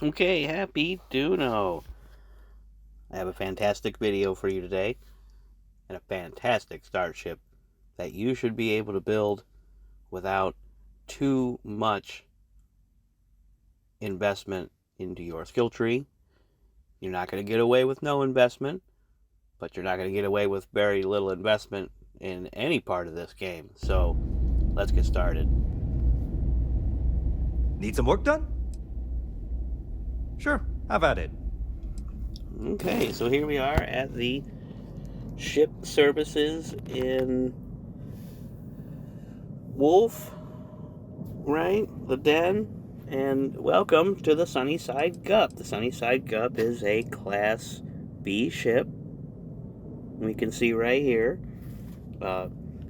Okay, happy Duno. I have a fantastic video for you today and a fantastic Starship that you should be able to build without too much investment into your skill tree. You're not going to get away with no investment, but you're not going to get away with very little investment in any part of this game. So, let's get started. Need some work done? Sure, have at it. Okay, so here we are at the ship services in Wolf, right? The den. And welcome to the Sunnyside Gup. The Sunnyside Gup is a Class B ship. We can see right here.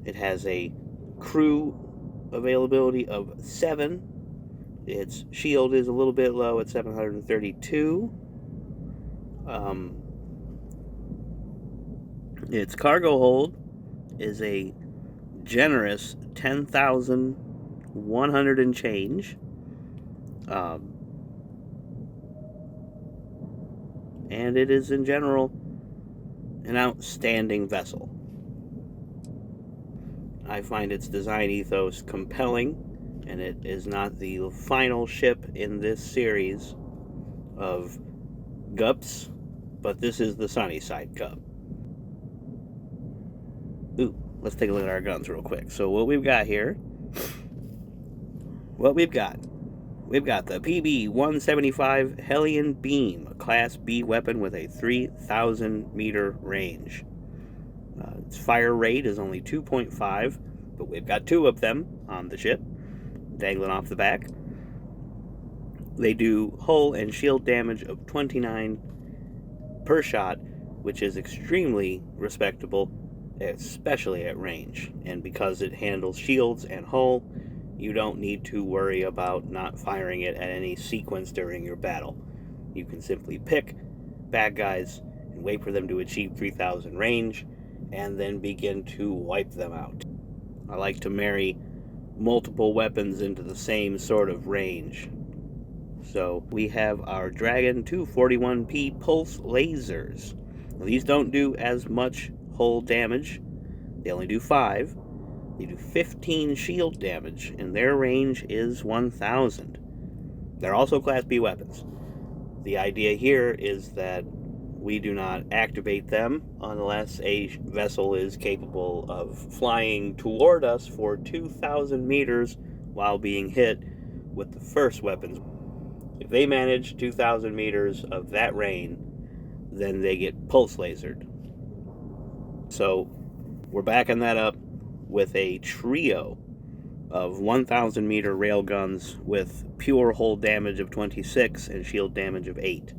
It has a crew availability of 7. Its shield is a little bit low at 732. Its cargo hold is a generous 10,100 and change. And it is in general an outstanding vessel. I find its design ethos compelling, and it is not the final ship in this series of Gups, but this is the Sunnyside Gup. Ooh, let's take a look at our guns real quick. So what we've got here, we've got the PB-175 Hellion Beam, a Class B weapon with a 3,000 meter range. Its fire rate is only 2.5, but we've got 2 of them on the ship, dangling off the back. They do hull and shield damage of 29 per shot, which is extremely respectable, especially at range. And because it handles shields and hull, you don't need to worry about not firing it at any sequence during your battle. You can simply pick bad guys and wait for them to achieve 3,000 range, and then begin to wipe them out. I like to marry multiple weapons into the same sort of range. So we have our Dragon 241P pulse lasers. Now, these don't do as much hull damage. They only do 5. They do 15 shield damage, and their range is 1,000. They're also Class B weapons. The idea here is that we do not activate them unless a vessel is capable of flying toward us for 2,000 meters while being hit with the first weapons. If they manage 2,000 meters of that range, then they get pulse lasered. So we're backing that up with a trio of 1,000 meter railguns with pure hull damage of 26 and shield damage of 8.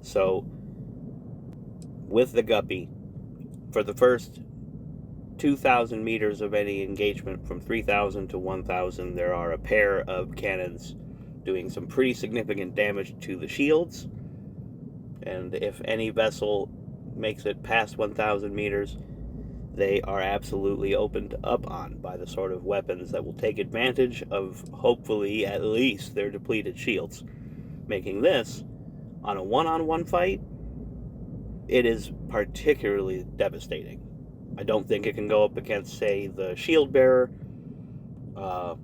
So with the Guppy, for the first 2,000 meters of any engagement from 3,000 to 1,000, there are a pair of cannons doing some pretty significant damage to the shields. And if any vessel makes it past 1,000 meters, they are absolutely opened up on by the sort of weapons that will take advantage of, hopefully, at least their depleted shields. Making this, on a one-on-one fight, it is particularly devastating. I don't think it can go up against, say, the shield bearer, but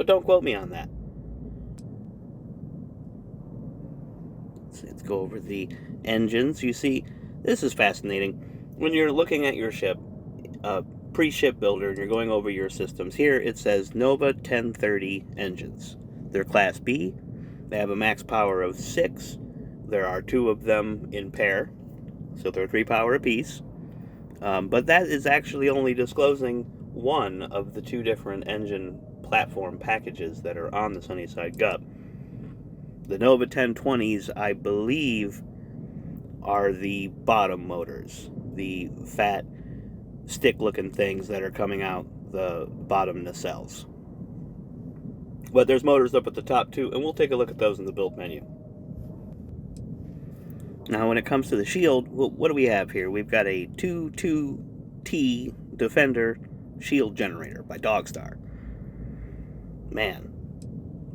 don't quote me on that. Let's go over the engines. You see, this is fascinating. When you're looking at your ship, pre-ship builder, and you're going over your systems, here it says Nova 1030 engines. They're Class B. They have a max power of 6. There are 2 of them in pair, so they're 3 power apiece. But that is actually only disclosing one of the 2 different engine platform packages that are on the Sunnyside Gup. The Nova 1020s, I believe, are the bottom motors, the fat stick-looking things that are coming out the bottom nacelles. But there's motors up at the top too, and we'll take a look at those in the build menu. Now, when it comes to the shield, what do we have here? We've got a 22T Defender shield generator by Dogstar. Man,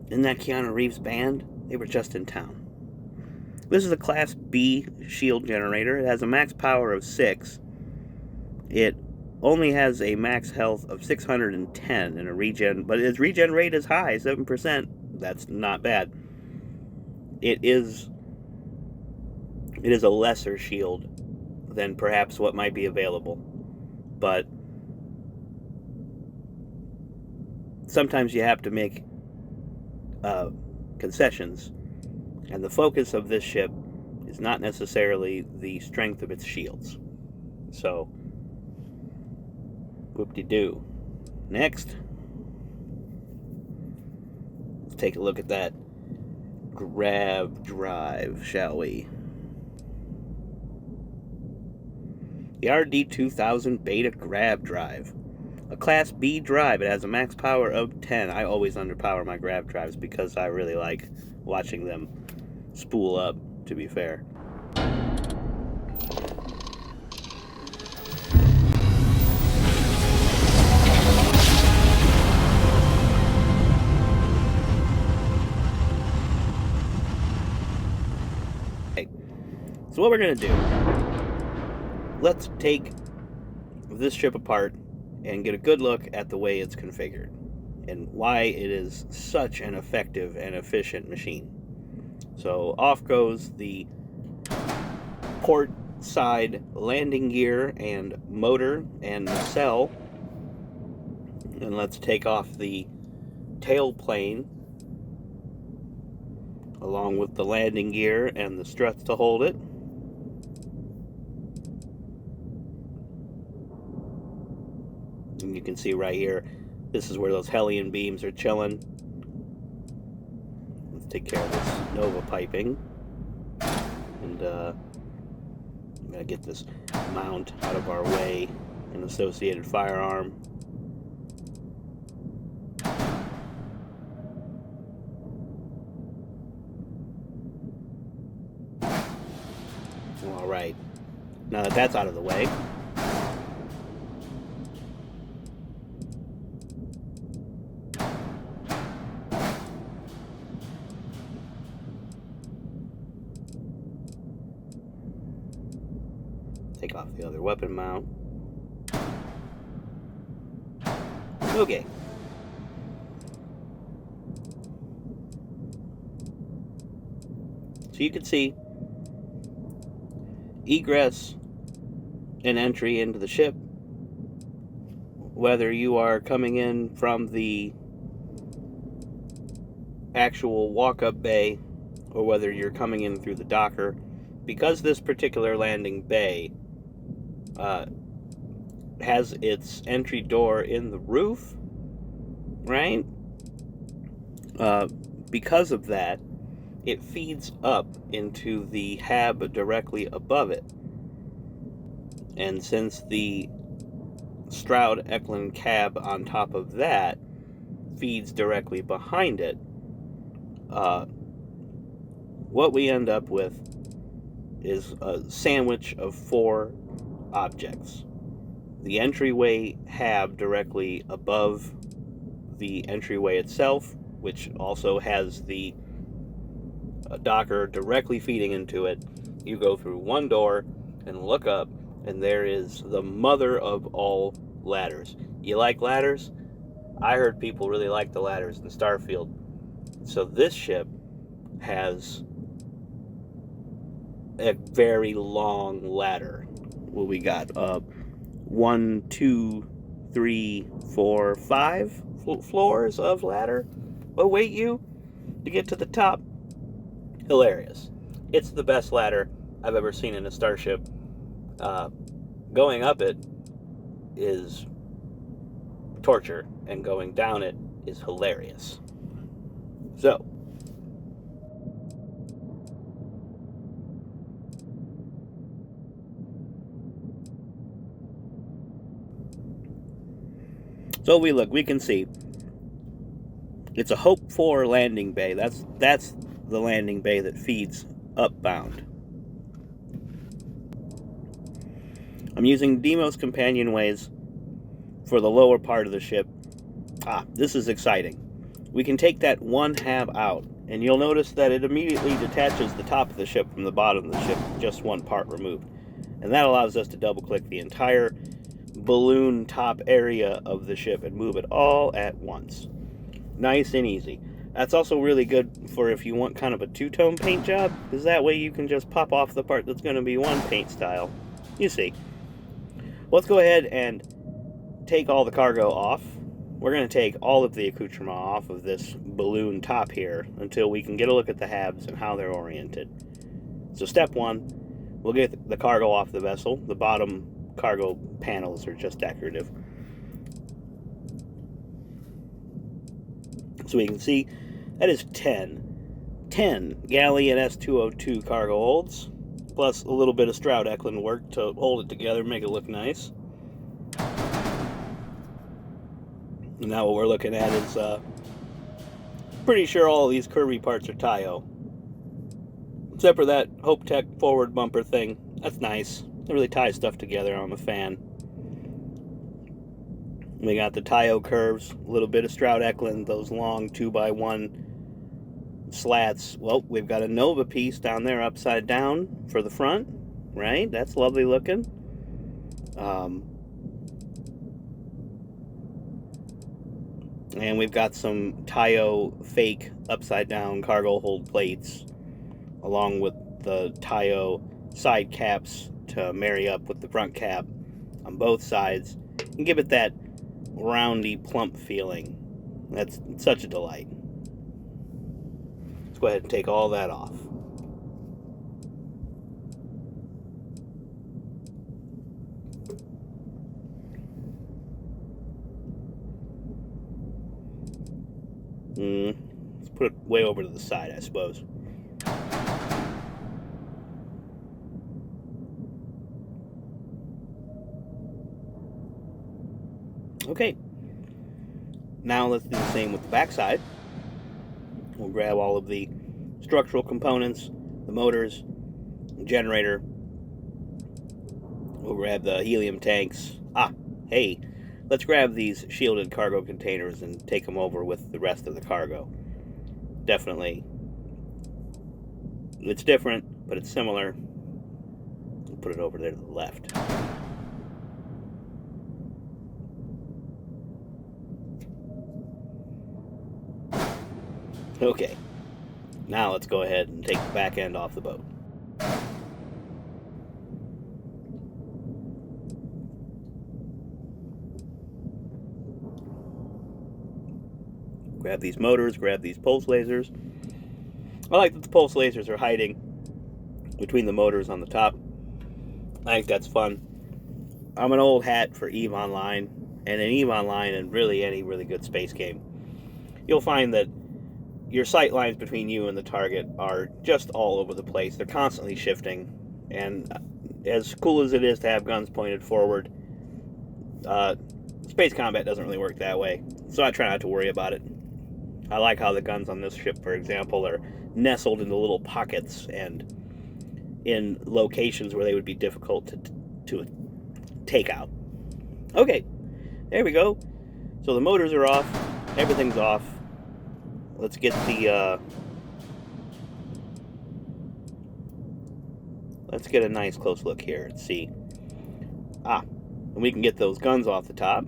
isn't that Keanu Reeves' band? They were just in town. This is a Class B shield generator. It has a max power of 6. It only has a max health of 610 and a regen, but its regen rate is high, 7%. That's not bad. It is a lesser shield than perhaps what might be available, but sometimes you have to make concessions, and the focus of this ship is not necessarily the strength of its shields. So, whoop-de-doo. Next, let's take a look at that grav drive, shall we? The RD-2000 Beta Grav Drive. A Class B drive. It has a max power of 10. I always underpower my grav drives because I really like watching them spool up, to be fair. Okay. So what we're going to do, let's take this ship apart and get a good look at the way it's configured and why it is such an effective and efficient machine. So off goes the port side landing gear and motor and nacelle, and let's take off the tail plane along with the landing gear and the struts to hold it. And you can see right here, this is where those Hellion beams are chilling. Let's take care of this Nova piping. And I'm gonna get this mount out of our way, an associated firearm. All right, now that that's out of the way, take off the other weapon mount. Okay. So you can see egress and entry into the ship, whether you are coming in from the actual walk-up bay or whether you're coming in through the docker. Because this particular landing bay has its entry door in the roof, right? Because of that, it feeds up into the hab directly above it. And since the Stroud Eklund cab on top of that feeds directly behind it, what we end up with is a sandwich of 4 objects. The entryway hab directly above the entryway itself, which also has the docker directly feeding into it. You go through one door and look up, and there is the mother of all ladders. You like ladders? I heard people really like the ladders in Starfield. So this ship has a very long ladder. What we got? 1, 2, 3, 4, 5 floors of ladder await you to get to the top. Hilarious. It's the best ladder I've ever seen in a Starship. Going up it is torture, and going down it is hilarious. So, we can see it's a Hope 4 landing bay. That's the landing bay that feeds upbound. I'm using Deimos companionways for the lower part of the ship. This is exciting. We can take that one hab out And you'll notice that it immediately detaches the top of the ship from the bottom of the ship, just one part removed. And that allows us to double-click the entire balloon top area of the ship and move it all at once. Nice and easy. That's also really good for if you want kind of a two-tone paint job, because that way you can just pop off the part that's going to be one paint style. You see. Let's go ahead and take all the cargo off. We're going to take all of the accoutrement off of this balloon top here until we can get a look at the halves and how they're oriented. So step one, we'll get the cargo off the vessel. The bottom cargo panels are just decorative. So we can see that is 10 Galleon S202 cargo holds, plus a little bit of Stroud Eklund work to hold it together, make it look nice. And now what we're looking at is, pretty sure all of these Kirby parts are Tayo. Except for that Hope Tech forward bumper thing. That's nice. It really ties stuff together. I'm a fan. We got the Tayo curves, a little bit of Stroud Eklund, those long 2x1 slats. Well, we've got a Nova piece down there upside down for the front, right? That's lovely looking. And we've got some Tayo fake upside down cargo hold plates, along with the Tayo side caps to marry up with the front cap on both sides and give it that roundy, plump feeling. That's such a delight. Let's go ahead and take all that off. Let's put it way over to the side, I suppose. Okay. Now let's do the same with the backside. We'll grab all of the structural components, the motors, the generator. We'll grab the helium tanks. Hey, let's grab these shielded cargo containers and take them over with the rest of the cargo. Definitely. It's different, but it's similar. We'll put it over there to the left. Okay, now let's go ahead and take the back end off the boat. Grab these motors, grab these pulse lasers. I like that the pulse lasers are hiding between the motors on the top. I think that's fun. I'm an old hat for EVE Online, and in EVE Online and really any really good space game, you'll find that your sight lines between you and the target are just all over the place. They're constantly shifting, and as cool as it is to have guns pointed forward, space combat doesn't really work that way, so I try not to worry about it. I like how the guns on this ship, for example, are nestled into little pockets and in locations where they would be difficult to take out. Okay, there we go. So the motors are off, everything's off. Let's get the, let's get a nice close look here and see. And we can get those guns off the top.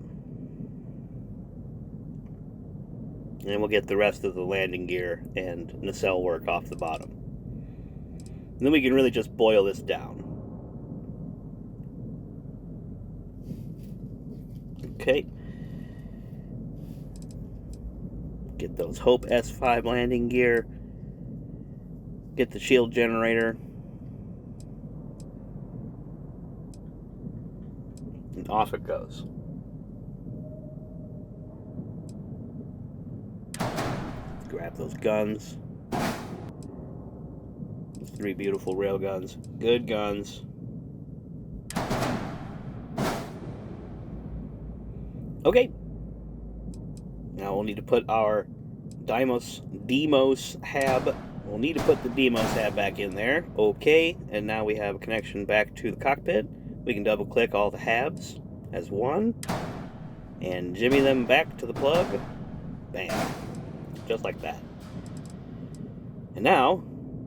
And we'll get the rest of the landing gear and nacelle work off the bottom. And then we can really just boil this down. Okay. Get those Hope S5 landing gear. Get the shield generator. And off it goes. Let's grab those guns. Those 3 beautiful rail guns. Good guns. Okay. Now we'll need to put our Deimos hab. We'll need to put the Deimos hab back in there. Okay, and now we have a connection back to the cockpit. We can double click all the habs as one and jimmy them back to the plug. Bam. Just like that. And now,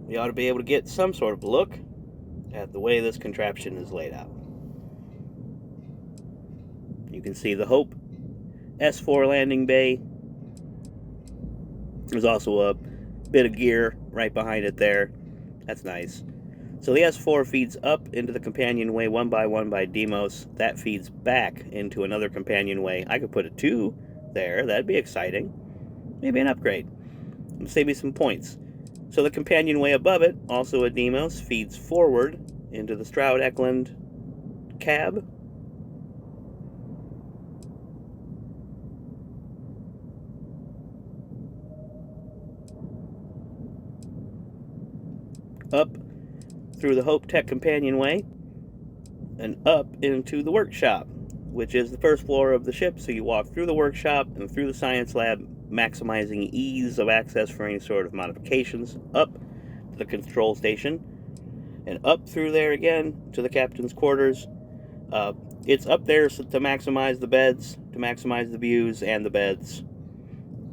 we ought to be able to get some sort of look at the way this contraption is laid out. You can see the Hope S4 landing bay. There's also a bit of gear right behind it there. That's nice. So the S4 feeds up into the companionway 1x1 by Deimos. That feeds back into another companionway. I could put a 2 there. That'd be exciting. Maybe an upgrade. It'll save me some points. So the companionway above it, also a Deimos, feeds forward into the Stroud-Eklund cab. Up through the Hope Tech companionway and up into the workshop, which is the first floor of the ship. So you walk through the workshop and through the science lab, maximizing ease of access for any sort of modifications, up to the control station, and up through there again to the captain's quarters. It's up there to maximize the beds, to maximize the views and the beds.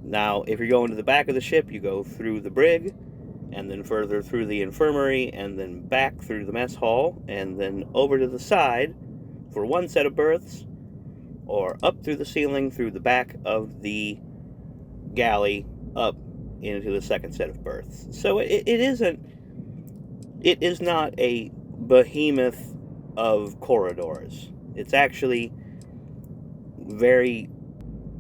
Now, if you're going to the back of the ship, you go through the brig, and then further through the infirmary, and then back through the mess hall, and then over to the side for one set of berths, or up through the ceiling through the back of the galley up into the second set of berths. So it is not a behemoth of corridors. It's actually very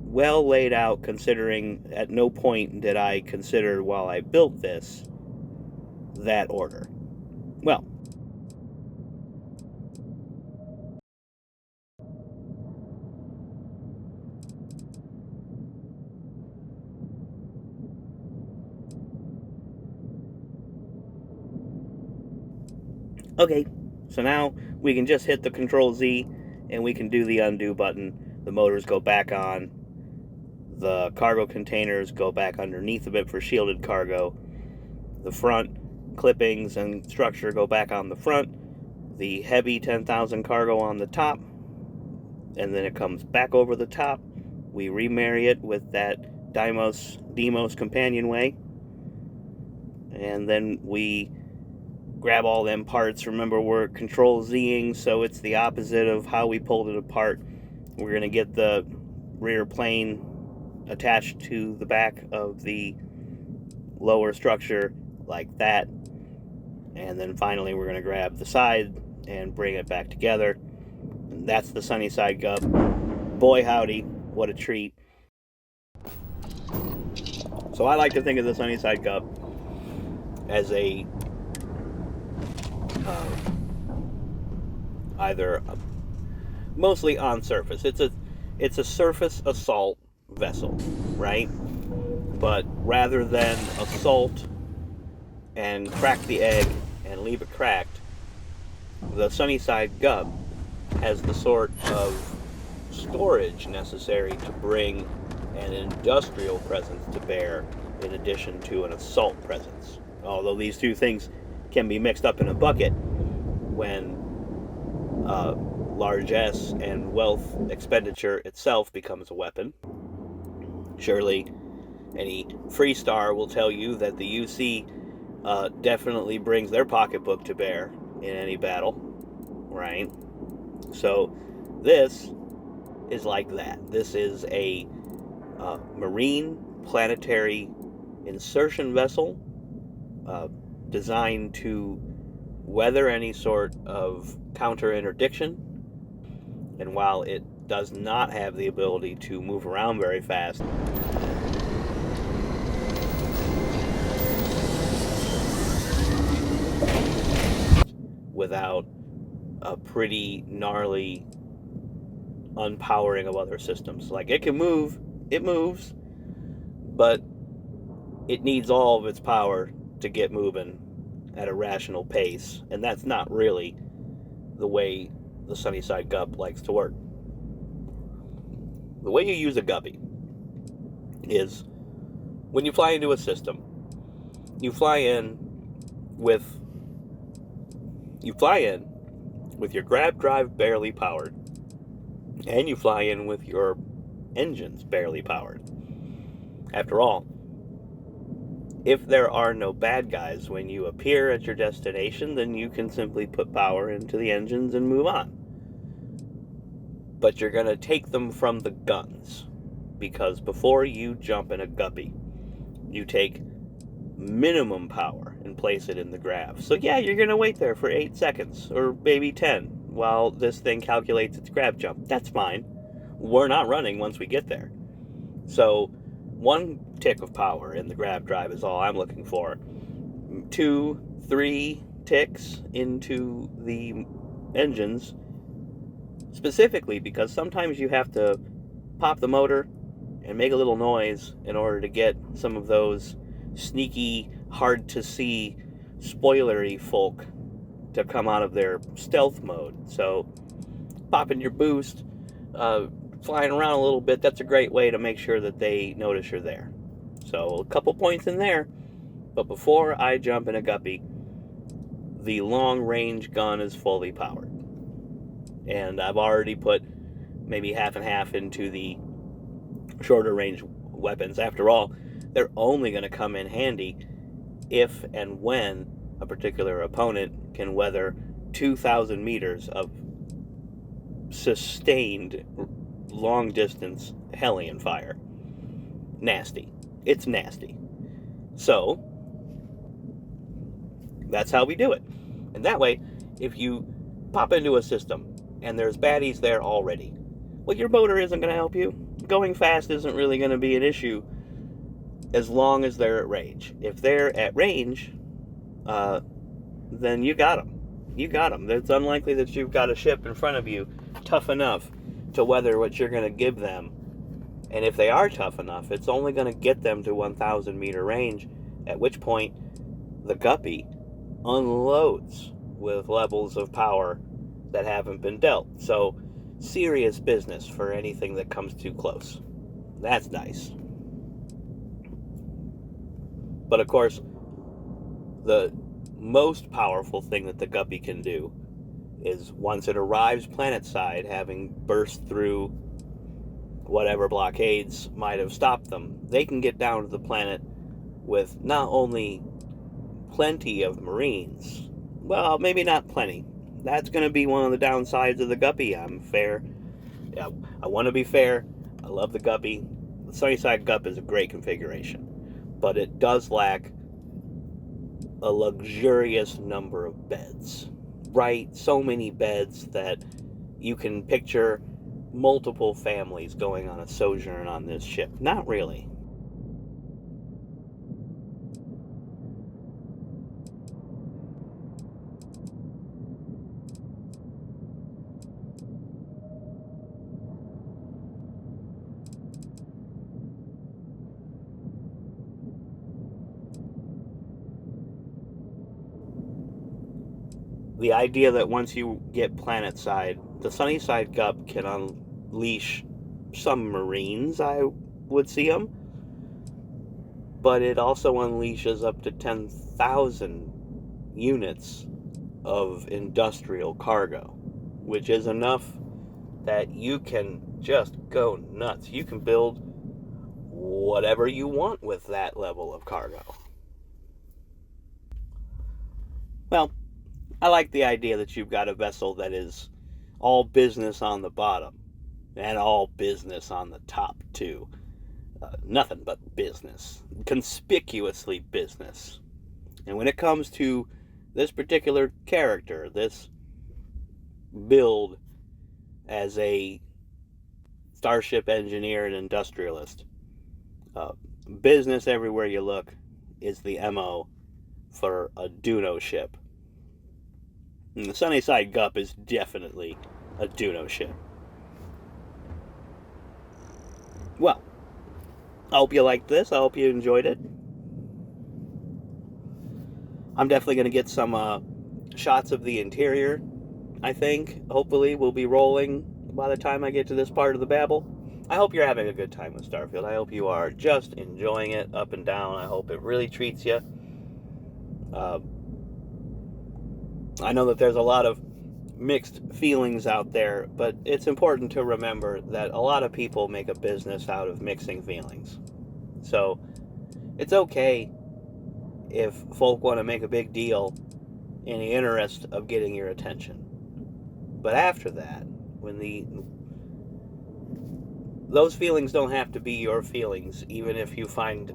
well laid out, considering at no point did I consider while I built this that order. Well, okay, so now we can just hit the Control Z and we can do the undo button. The motors go back on. The cargo containers go back underneath of it for shielded cargo. The front clippings and structure go back on the front. The heavy 10,000 cargo on the top. And then it comes back over the top. We remarry it with that Deimos companionway. And then we grab all them parts. Remember, we're Control Z-ing, so it's the opposite of how we pulled it apart. We're going to get the rear plane attached to the back of the lower structure like that. And then finally we're going to grab the side and bring it back together. And that's the Sunnyside Gub. Boy howdy, what a treat. So I like to think of the Sunnyside Gub as a mostly on surface. It's a surface assault vessel, right? But rather than assault and crack the egg and leave it cracked, the Sunnyside Gub has the sort of storage necessary to bring an industrial presence to bear in addition to an assault presence. Although these two things can be mixed up in a bucket when largesse and wealth expenditure itself becomes a weapon. Surely any Freestar will tell you that the UC definitely brings their pocketbook to bear in any battle, right? So this is like that. This is a marine planetary insertion vessel designed to weather any sort of counter interdiction. And while it does not have the ability to move around very fast, without a pretty gnarly unpowering of other systems. Like, it can move, it moves, but it needs all of its power to get moving at a rational pace, and that's not really the way the Sunnyside Gub likes to work. The way you use a guppy is when you fly into a system, you fly in with your grab drive barely powered, and you fly in with your engines barely powered. After all, If there are no bad guys when you appear at your destination, then you can simply put power into the engines and move on. But you're going to take them from the guns, because before you jump in a guppy, you take minimum power and place it in the grav. So yeah, you're going to wait there for 8 seconds, or maybe 10, while this thing calculates its grav jump. That's fine. We're not running once we get there. So 1 tick of power in the grav drive is all I'm looking for. 2, 3 ticks into the engines, specifically because sometimes you have to pop the motor and make a little noise in order to get some of those sneaky, hard to see, spoilery folk to come out of their stealth mode. So popping your boost, flying around a little bit, that's a great way to make sure that they notice you're there. So a couple points in there, but before I jump in a guppy, the long range gun is fully powered. And I've already put maybe half and half into the shorter range weapons. After all, they're only going to come in handy if and when a particular opponent can weather 2,000 meters of sustained long distance Hellion fire. Nasty. It's nasty. So that's how we do it. And that way, if you pop into a system and there's baddies there already, well, your motor isn't going to help you. Going fast isn't really going to be an issue as long as they're at range. If they're at range, then you got them. You got them. It's unlikely that you've got a ship in front of you tough enough to weather what you're going to give them. And if they are tough enough, it's only going to get them to 1,000 meter range, at which point the guppy unloads with levels of power that haven't been dealt. So serious business for anything that comes too close. That's nice. But of course, the most powerful thing that the guppy can do is, once it arrives planetside, having burst through whatever blockades might have stopped them, they can get down to the planet with not only plenty of Marines, well, maybe not plenty. That's going to be one of the downsides of the guppy. I'm fair. Yeah, I want to be fair. I love the guppy. The Sunnyside Gup is a great configuration, but it does lack a luxurious number of beds. Right? So many beds that you can picture multiple families going on a sojourn on this ship. Not really. The idea that once you get planetside, the Sunnyside Gup can unleash some Marines, I would see them, but it also unleashes up to 10,000 units of industrial cargo, which is enough that you can just go nuts. You can build whatever you want with that level of cargo. Well, I like the idea that you've got a vessel that is all business on the bottom and all business on the top, too. Nothing but business. Conspicuously business. And when it comes to this particular character, this build as a Starship engineer and industrialist, business everywhere you look is the MO for a Duno ship. And the Sunnyside Gup is definitely a Duno ship. Well, I hope you liked this. I hope you enjoyed it. I'm definitely going to get some shots of the interior, I think. Hopefully we'll be rolling by the time I get to this part of the babble. I hope you're having a good time with Starfield. I hope you are just enjoying it up and down. I hope it really treats you. I know that there's a lot of mixed feelings out there, but it's important to remember that a lot of people make a business out of mixing feelings. So it's okay if folk want to make a big deal in the interest of getting your attention. But after that, when those feelings don't have to be your feelings, even if you find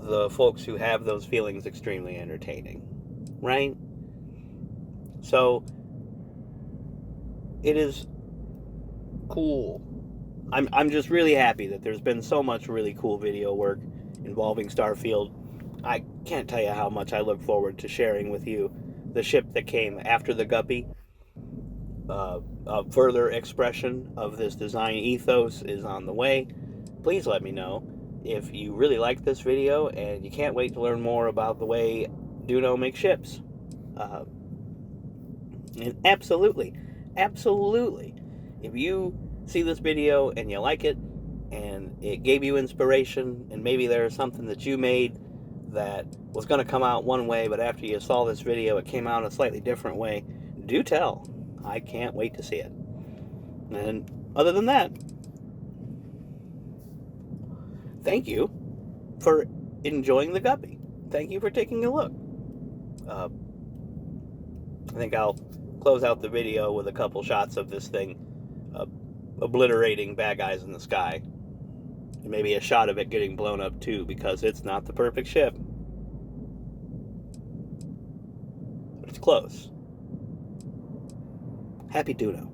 the folks who have those feelings extremely entertaining, right? So it is cool. I'm just really happy that there's been so much really cool video work involving Starfield. I can't tell you how much I look forward to sharing with you the ship that came after the Guppy. A further expression of this design ethos is on the way. Please let me know if you really like this video and you can't wait to learn more about the way Duno makes ships. And absolutely, if you see this video and you like it and it gave you inspiration, and maybe there's something that you made that was going to come out one way, but after you saw this video it came out a slightly different way, do tell. I can't wait to see it. And other than that, thank you for enjoying the Guppy. Thank you for taking a look. I think I'll close out the video with a couple shots of this thing obliterating bad guys in the sky. And maybe a shot of it getting blown up too, because it's not the perfect ship. But it's close. Happy Duno.